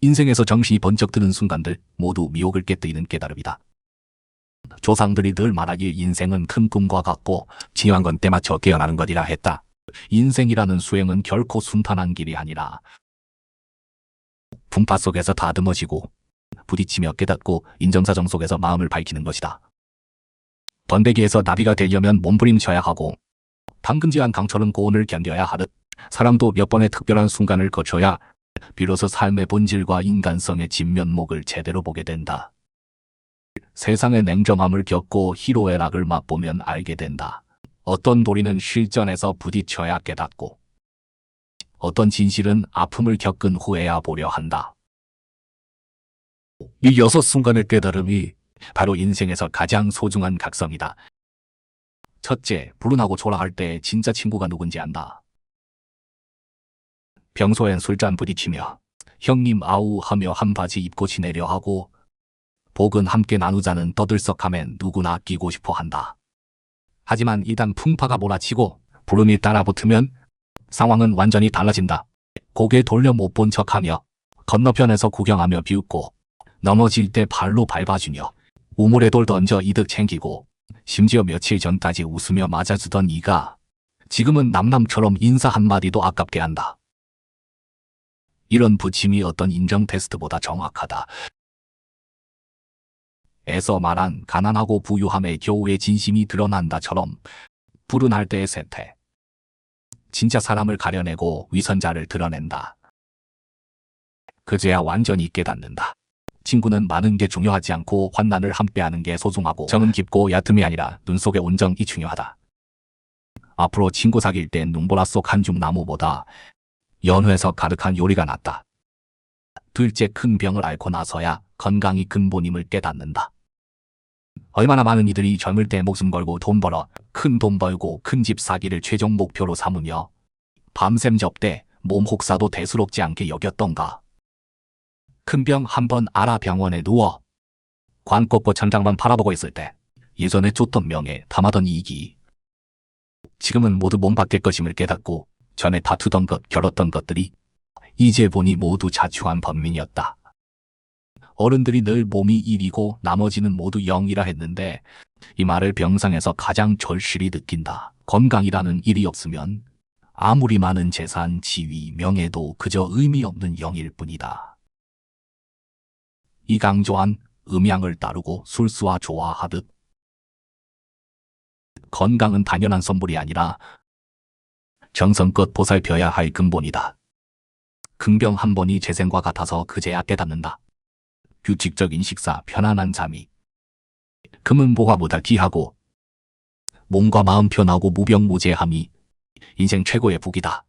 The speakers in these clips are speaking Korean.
인생에서 정신이 번쩍 드는 순간들 모두 미혹을 깨뜨리는 깨달음이다. 조상들이 늘 말하길 인생은 큰 꿈과 같고 중요한 건 때맞춰 깨어나는 것이라 했다. 인생이라는 수행은 결코 순탄한 길이 아니라 풍파 속에서 다듬어지고 부딪히며 깨닫고 인정사정 속에서 마음을 밝히는 것이다. 번데기에서 나비가 되려면 몸부림쳐야 하고 당근지한 강철은 고온을 견뎌야 하듯 사람도 몇 번의 특별한 순간을 거쳐야 비로소 삶의 본질과 인간성의 진면목을 제대로 보게 된다. 세상의 냉정함을 겪고 희로의 낙을 맛보면 알게 된다. 어떤 도리는 실전에서 부딪혀야 깨닫고 어떤 진실은 아픔을 겪은 후에야 보려 한다. 이 6순간의 깨달음이 바로 인생에서 가장 소중한 각성이다. 첫째, 불운하고 초라할 때 진짜 친구가 누군지 안다. 평소엔 술잔 부딪히며 형님 아우 하며 한 바지 입고 지내려 하고 복은 함께 나누자는 떠들썩함엔 누구나 끼고 싶어 한다. 하지만 이단 풍파가 몰아치고 불운이 따라붙으면 상황은 완전히 달라진다. 고개 돌려 못 본 척하며 건너편에서 구경하며 비웃고 넘어질 때 발로 밟아주며 우물에 돌 던져 이득 챙기고 심지어 며칠 전까지 웃으며 맞아주던 이가 지금은 남남처럼 인사 한마디도 아깝게 한다. 이런 부침이 어떤 인정 테스트보다 정확하다. 에서 말한 가난하고 부유함의 교우의 진심이 드러난다처럼 불운할 때의 세태. 진짜 사람을 가려내고 위선자를 드러낸다. 그제야 완전히 깨닫는다. 친구는 많은 게 중요하지 않고 환난을 함께하는 게 소중하고 정은 깊고 얕음이 아니라 눈 속의 온정이 중요하다. 앞으로 친구 사귈 땐 눈보라 속 한 줌 나무보다 연회에서 가득한 요리가 낫다. 둘째, 큰 병을 앓고 나서야 건강이 근본임을 깨닫는다. 얼마나 많은 이들이 젊을 때 목숨 걸고 돈 벌어 큰 돈 벌고 큰 집 사기를 최종 목표로 삼으며 밤샘 접대 몸 혹사도 대수롭지 않게 여겼던가. 큰 병 한 번 앓아 병원에 누워 관 꽂고 천장만 바라보고 있을 때 예전에 쫓던 명예 탐하던 이익이 지금은 모두 몸 밖의 것임을 깨닫고 전에 다투던 것 겨뤘던 것들이 이제 보니 모두 자초한 번민이었다. 어른들이 늘 몸이 1이고 나머지는 모두 0이라 했는데 이 말을 병상에서 가장 절실히 느낀다. 건강이라는 일이 없으면 아무리 많은 재산, 지위, 명예도 그저 의미 없는 0일 뿐이다. 이 강조한 음양을 따르고 술수와 조화하듯 건강은 당연한 선물이 아니라 정성껏 보살펴야 할 근본이다. 긍병 한 번이 재생과 같아서 그제야 깨닫는다. 규칙적인 식사, 편안한 잠이 금은 보화보다 귀하고 몸과 마음 편하고 무병무제함이 인생 최고의 복이다.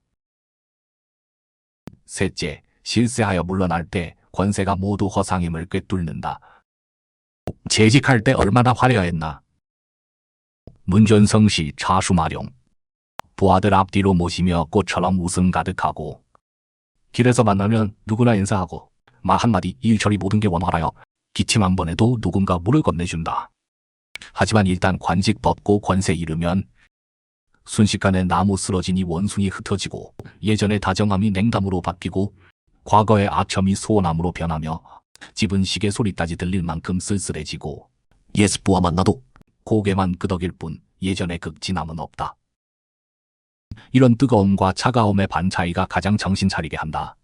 셋째, 실세하여 물러날 때 권세가 모두 허상임을 꿰뚫는다. 재직할 때 얼마나 화려했나. 문전성시 차수마룡. 부하들 앞뒤로 모시며 꽃처럼 웃음 가득하고 길에서 만나면 누구나 인사하고 말 한마디 일처리 모든 게 원활하여 기침 한 번 해도 누군가 물을 건네준다. 하지만 일단 관직 벗고 권세 잃으면 순식간에 나무 쓰러지니 원숭이 흩어지고 예전의 다정함이 냉담으로 바뀌고 과거의 아첨이 소원함으로 변하며 집은 시계 소리까지 들릴 만큼 쓸쓸해지고 예습부와 만나도 고개만 끄덕일 뿐 예전의 극진함은 없다. 이런 뜨거움과 차가움의 반 차이가 가장 정신 차리게 한다.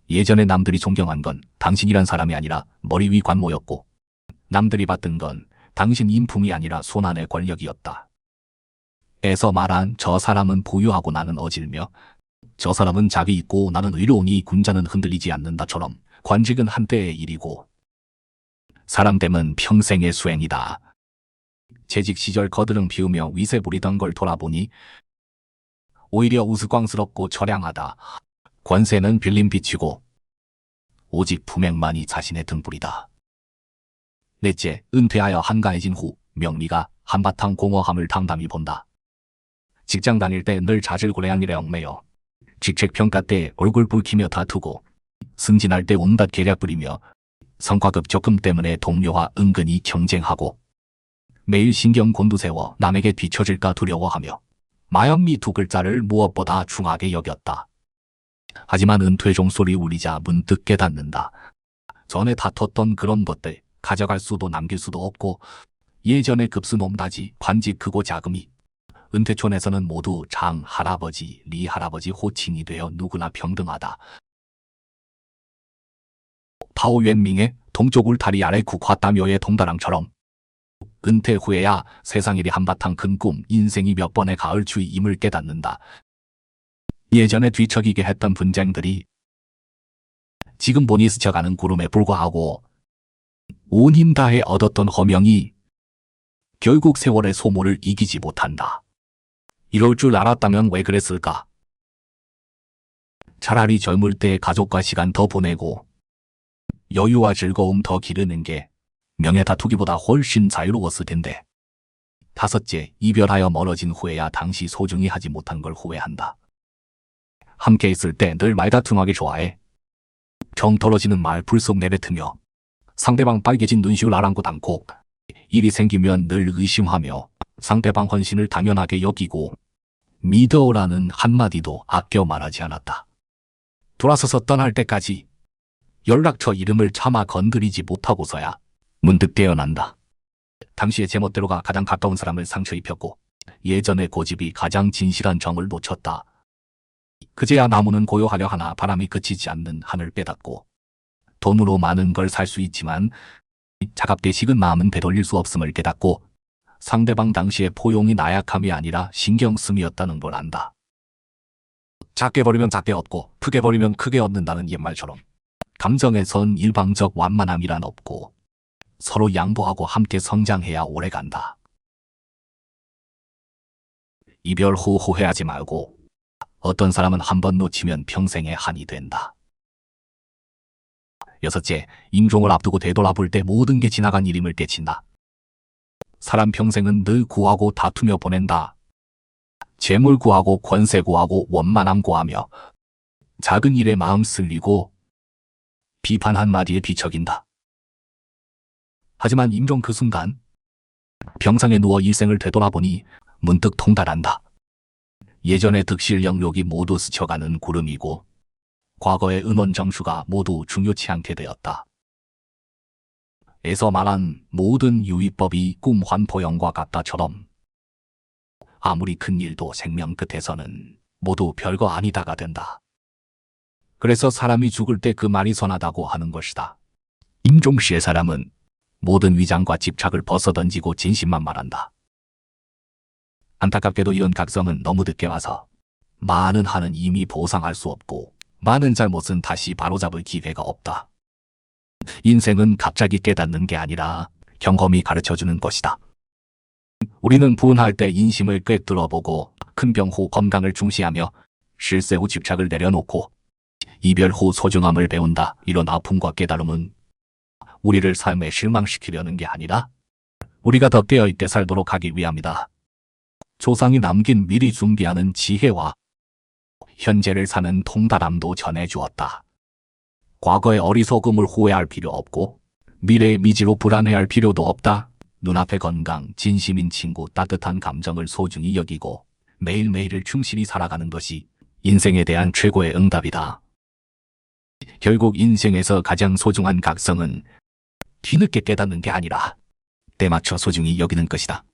예전에 남들이 존경한 건 당신이란 사람이 아니라 머리 위 관모였고 남들이 받던 건 당신 인품이 아니라 손안의 권력이었다. 에서 말한 저 사람은 부유하고 나는 어질며 저 사람은 자비 있고 나는 의로우니 군자는 흔들리지 않는다처럼 관직은 한때의 일이고 사람됨은 평생의 수행이다. 재직 시절 거드름 피우며 위세 부리던 걸 돌아보니 오히려 우스꽝스럽고 처량하다. 권세는 빌림 비치고 오직 품행만이 자신의 등불이다. 넷째, 은퇴하여 한가해진 후 명리가 한바탕 공허함을 담담히 본다. 직장 다닐 때 늘 자질구레한 일에 얽매여 직책평가 때 얼굴 붉히며 다투고 승진할 때 온갖 계략 부리며 성과급 적금 때문에 동료와 은근히 경쟁하고 매일 신경 곤두세워 남에게 뒤처질까 두려워하며 마연미 두 글자를 무엇보다 중하게 여겼다. 하지만 은퇴 종소리 울리자 문득 깨닫는다. 전에 다퉜던 그런 것들 가져갈 수도 남길 수도 없고 예전의 급수 높낮이 관직 크고 자금이 은퇴촌에서는 모두 장 할아버지, 리 할아버지 호칭이 되어 누구나 평등하다. 파오웬밍의 동쪽 울타리 아래 국화따묘의 동다랑처럼 은퇴 후에야 세상일이 한바탕 큰 꿈, 인생이 몇 번의 가을 추위임을 깨닫는다. 예전에 뒤척이게 했던 분쟁들이 지금 보니 스쳐가는 구름에 불과하고 온 힘 다해 얻었던 허명이 결국 세월의 소모를 이기지 못한다. 이럴 줄 알았다면 왜 그랬을까? 차라리 젊을 때 가족과 시간 더 보내고 여유와 즐거움 더 기르는 게 명예 다투기보다 훨씬 자유로웠을 텐데. 다섯째, 이별하여 멀어진 후에야 당시 소중히 하지 못한 걸 후회한다. 함께 있을 때 늘 말다툼하기 좋아해. 정 떨어지는 말 불쑥 내뱉으며 상대방 빨개진 눈시울 아랑곳 않고 일이 생기면 늘 의심하며 상대방 헌신을 당연하게 여기고 믿어오라는 한마디도 아껴 말하지 않았다. 돌아서서 떠날 때까지 연락처 이름을 차마 건드리지 못하고서야 문득 깨어난다. 당시의 제멋대로가 가장 가까운 사람을 상처 입혔고 예전의 고집이 가장 진실한 정을 놓쳤다. 그제야 나무는 고요하려 하나 바람이 그치지 않는 한을 빼닫고 돈으로 많은 걸 살 수 있지만 차갑게 식은 마음은 되돌릴 수 없음을 깨닫고 상대방 당시의 포용이 나약함이 아니라 신경씀이었다는 걸 안다. 작게 버리면 작게 얻고 크게 버리면 크게 얻는다는 옛말처럼 감정에선 일방적 완만함이란 없고 서로 양보하고 함께 성장해야 오래간다. 이별 후 후회하지 말고 어떤 사람은 한 번 놓치면 평생의 한이 된다. 여섯째, 임종을 앞두고 되돌아볼 때 모든 게 지나간 일임을 깨친다. 사람 평생은 늘 구하고 다투며 보낸다. 재물 구하고 권세 구하고 원만함 구하며 작은 일에 마음 쓸리고 비판 한마디에 뒤척인다. 하지만 임종 그 순간 병상에 누워 일생을 되돌아보니 문득 통달한다. 예전의 득실 영욕이 모두 스쳐가는 구름이고 과거의 은원 정수가 모두 중요치 않게 되었다. 에서 말한 모든 유의법이 꿈 환포영과 같다처럼 아무리 큰 일도 생명 끝에서는 모두 별거 아니다가 된다. 그래서 사람이 죽을 때 그 말이 선하다고 하는 것이다. 임종 씨의 사람은 모든 위장과 집착을 벗어던지고 진심만 말한다. 안타깝게도 이런 각성은 너무 늦게 와서 많은 한은 이미 보상할 수 없고 많은 잘못은 다시 바로잡을 기회가 없다. 인생은 갑자기 깨닫는 게 아니라 경험이 가르쳐주는 것이다. 우리는 분할 때 인심을 꿰뚫어보고 큰 병 후 건강을 중시하며 실세 후 집착을 내려놓고 이별 후 소중함을 배운다. 이런 아픔과 깨달음은 우리를 삶에 실망시키려는 게 아니라 우리가 더 깨어있게 살도록 하기 위함이다. 조상이 남긴 미리 준비하는 지혜와 현재를 사는 통달함도 전해주었다. 과거의 어리석음을 후회할 필요 없고 미래의 미지로 불안해할 필요도 없다. 눈앞의 건강, 진심인 친구, 따뜻한 감정을 소중히 여기고 매일매일을 충실히 살아가는 것이 인생에 대한 최고의 응답이다. 결국 인생에서 가장 소중한 각성은 뒤늦게 깨닫는 게 아니라 때맞춰 소중히 여기는 것이다.